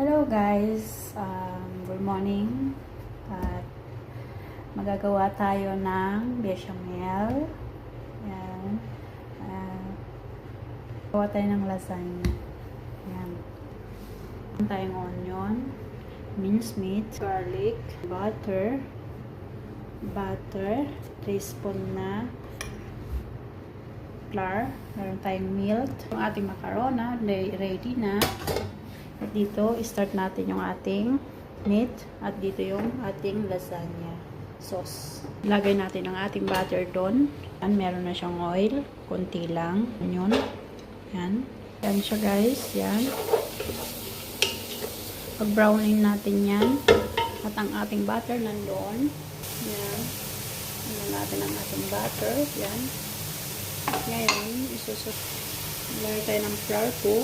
Hello guys, good morning. At magagawa tayo ng bechamel. Yan. Gawa tayo ng lasagna. Yan. Meron tayong onion, minced meat, garlic, butter, 3 spoon na flour. Meron tayong milk. Yung ating macarona, ready na. At dito, start natin yung ating meat. At dito yung ating lasagna sauce. Lagay natin ang ating butter doon. Yan, meron na siyang oil. Kunti lang. Yun. Yan. Yan siya guys. Yan. Pag-browning natin yan. At ang ating butter nandoon. Yan. Ano natin ang ating butter. Yan. Ngayon, isusot. Lagay tayo ng flour po.